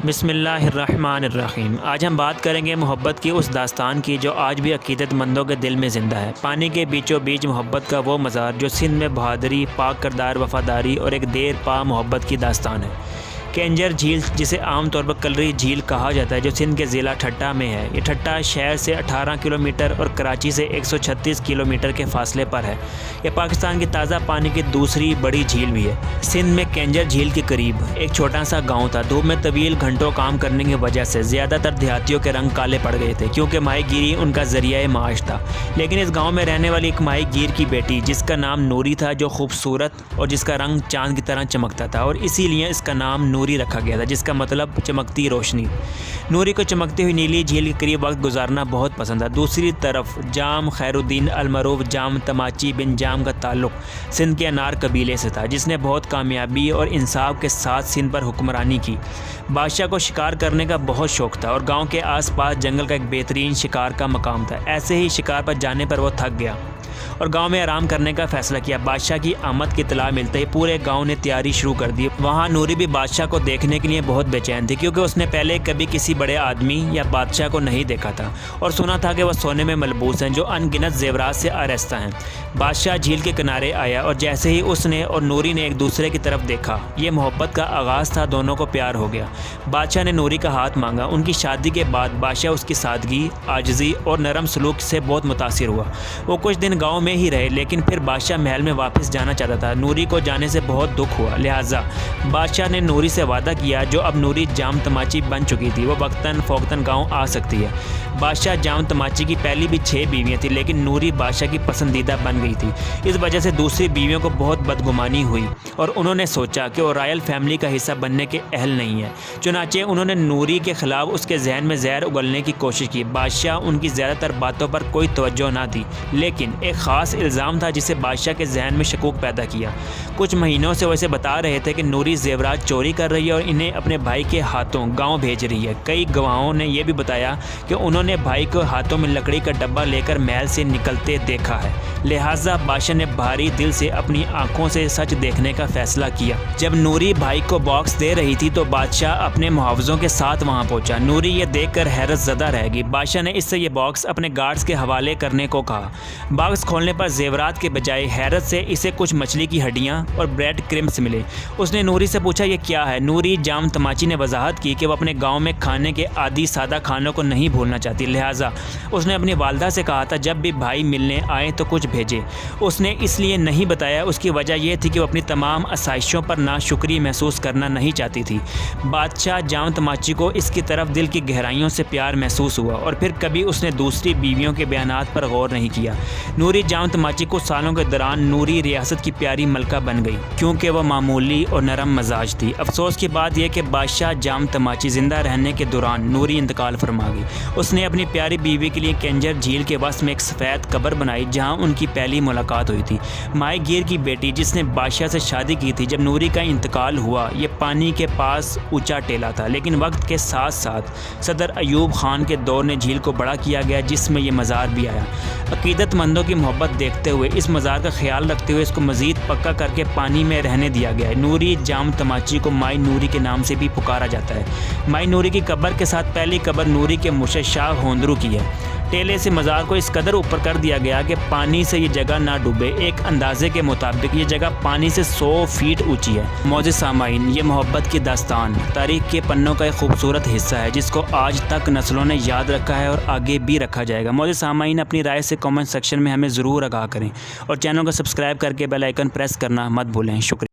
بسم اللہ الرحمن الرحیم۔ آج ہم بات کریں گے محبت کی اس داستان کی جو آج بھی عقیدت مندوں کے دل میں زندہ ہے۔ پانی کے بیچوں بیچ محبت کا وہ مزار جو سندھ میں بہادری، پاک کردار وفاداری اور ایک دیر پا محبت کی داستان ہے۔ کینجر جھیل، جسے عام طور پر کلری جھیل کہا جاتا ہے، جو سندھ کے ضلع ٹھٹہ میں ہے۔ یہ ٹھٹہ شہر سے 18 کلومیٹر اور کراچی سے 136 کلومیٹر کے فاصلے پر ہے۔ یہ پاکستان کی تازہ پانی کی دوسری بڑی جھیل بھی ہے۔ سندھ میں کینجر جھیل کے قریب ایک چھوٹا سا گاؤں تھا۔ دھوپ میں طویل گھنٹوں کام کرنے کی وجہ سے زیادہ تر دیہاتیوں کے رنگ کالے پڑ گئے تھے، کیونکہ ماہی گیری ان کا ذریعہ معاش تھا۔ لیکن اس گاؤں میں رہنے والی ایک ماہی گیر کی بیٹی، جس کا نام نوری تھا، جو خوبصورت اور جس کا رنگ چاند کی طرح چمکتا تھا، اور اسی لیے اس کا نام نوری رکھا گیا تھا، جس کا مطلب چمکتی روشنی۔ نوری کو چمکتی ہوئی نیلی جھیل کے قریب وقت گزارنا بہت پسند تھا۔ دوسری طرف جام خیر الدین المعروف جام تماچی بن جام کا تعلق سندھ کے انار قبیلے سے تھا، جس نے بہت کامیابی اور انصاف کے ساتھ سندھ پر حکمرانی کی۔ بادشاہ کو شکار کرنے کا بہت شوق تھا اور گاؤں کے آس پاس جنگل کا ایک بہترین شکار کا مقام تھا۔ ایسے ہی شکار پر جانے پر وہ تھک گیا اور گاؤں میں آرام کرنے کا فیصلہ کیا۔ بادشاہ کی آمد کی اطلاع ملتے ہی پورے گاؤں نے تیاری شروع کر دی۔ وہاں نوری بھی بادشاہ کو دیکھنے کے لیے بہت بے چین تھی، کیونکہ اس نے پہلے کبھی کسی بڑے آدمی یا بادشاہ کو نہیں دیکھا تھا اور سنا تھا کہ وہ سونے میں ملبوس ہیں، جو ان گنت زیورات سے آراستہ ہیں۔ بادشاہ جھیل کے کنارے آیا اور جیسے ہی اس نے اور نوری نے ایک دوسرے کی طرف دیکھا، یہ محبت کا آغاز تھا۔ دونوں کو پیار ہو گیا۔ بادشاہ نے نوری کا ہاتھ مانگا۔ ان کی شادی کے بعد بادشاہ اس کی سادگی، عاجزی اور نرم سلوک سے بہت متاثر ہوا۔ وہ کچھ دن گاؤں میں ہی رہے، لیکن پھر بادشاہ محل میں واپس جانا چاہتا تھا۔ نوری کو جانے سے بہت دکھ ہوا، لہٰذا بادشاہ نے نوری سے وعدہ کیا، جو اب نوری جام تماچی بن چکی تھی، وہ وقتاً فوقتاً گاؤں آ سکتی ہے۔ بادشاہ جام تماچی کی پہلی بھی 6 بیویاں تھیں، لیکن نوری بادشاہ کی پسندیدہ بن گئی تھی۔ اس وجہ سے دوسری بیویوں کو بہت بدگمانی ہوئی اور انہوں نے سوچا کہ وہ رائل فیملی کا حصہ بننے کے اہل نہیں ہے۔ چنانچہ انہوں نے نوری کے خلاف اس کے ذہن میں زہر اگلنے کی کوشش کی۔ بادشاہ ان کی زیادہ تر باتوں پر کوئی توجہ نہ دی، لیکن ایک خاص الزام تھا جسے بادشاہ کے ذہن میں شکوک پیدا کیا۔ کچھ مہینوں سے وہ اسے بتا رہے تھے کہ نوری زیورات چوری کر رہی ہے اور انہیں اپنے بھائی کے ہاتھوں گاؤں بھیج رہی ہے۔ کئی گواہوں نے یہ بھی بتایا کہ انہوں نے بھائی کو ہاتھوں میں لکڑی کا ڈبہ لے کر محل سے نکلتے دیکھا ہے۔ لہٰذا بادشاہ نے بھاری دل سے اپنی آنکھوں سے سچ دیکھنے کا فیصلہ کیا۔ جب نوری بھائی کو باکس دے رہی تھی تو بادشاہ اپنے محافظوں کے ساتھ وہاں پہنچا۔ نوری یہ دیکھ کر حیرت زدہ رہ گئی۔ بادشاہ نے اس سے یہ باکس اپنے گارڈز کے حوالے کرنے کو کہا۔ باکس کھولنے پر زیورات کے بجائے حیرت سے اسے کچھ مچھلی کی ہڈیاں اور بریڈ کرمبس ملے۔ اس نے نوری سے پوچھا، یہ کیا ہے؟ نوری جام تماچی نے وضاحت کی کہ وہ اپنے گاؤں میں کھانے کے عادی سادہ کھانوں کو نہیں بھولنا چاہتی، لہٰذا اس نے اپنی والدہ سے کہا تھا جب بھی بھائی ملنے آئے تو کچھ بھیجے۔ اس نے اس لیے نہیں بتایا، اس کی وجہ یہ تھی کہ وہ اپنی تمام آسائشوں پر ناشکری محسوس کرنا نہیں چاہتی تھی۔ بادشاہ جام تماچی کو اس کی طرف دل کی گہرائیوں سے پیار محسوس ہوا اور پھر کبھی اس نے دوسری بیویوں کے بیانات پر غور نہیں کیا۔ نوری جام تماچی کچھ سالوں کے دوران نوری ریاست کی پیاری ملکہ بن گئی، کیونکہ وہ معمولی اور نرم مزاج تھی۔ افسوس کی بات یہ کہ بادشاہ جام تماچی زندہ رہنے کے دوران نوری انتقال فرما گئی۔ اس نے اپنی پیاری بیوی کے لیے کینجر جھیل کے وسط میں ایک سفید قبر بنائی، جہاں ان کی پہلی ملاقات ہوئی تھی۔ ماہی گیر کی بیٹی، جس نے بادشاہ سے شادی کی تھی، جب نوری کا انتقال ہوا، یہ پانی کے پاس اونچا ٹیلا تھا، لیکن وقت کے ساتھ ساتھ صدر ایوب خان کے دور نے جھیل کو بڑا کیا گیا، جس میں یہ مزار بھی آیا۔ عقیدت مندوں کی محبت دیکھتے ہوئے، اس مزار کا خیال رکھتے ہوئے، اس کو مزید پکا کر کے پانی میں رہنے دیا گیا ہے۔ نوری جام تماچی کو مائی نوری کے نام سے بھی پکارا جاتا ہے۔ مائی نوری کی قبر کے ساتھ پہلی قبر نوری کے مرشد شاہ ہوندرو کی ہے۔ ٹیلے سے مزار کو اس قدر اوپر کر دیا گیا کہ پانی سے یہ جگہ نہ ڈوبے۔ ایک اندازے کے مطابق یہ جگہ پانی سے 100 فیٹ اونچی ہے۔ معزز سامعین، یہ محبت کی داستان تاریخ کے پنوں کا ایک خوبصورت حصہ ہے، جس کو آج تک نسلوں نے یاد رکھا ہے اور آگے بھی رکھا جائے گا۔ معزز سامعین، اپنی رائے سے کامنٹ سیکشن میں ہمیں ضرور آگاہ کریں اور چینل کو سبسکرائب کر کے بیل آئیکن پریس کرنا مت بھولیں۔ شکریہ۔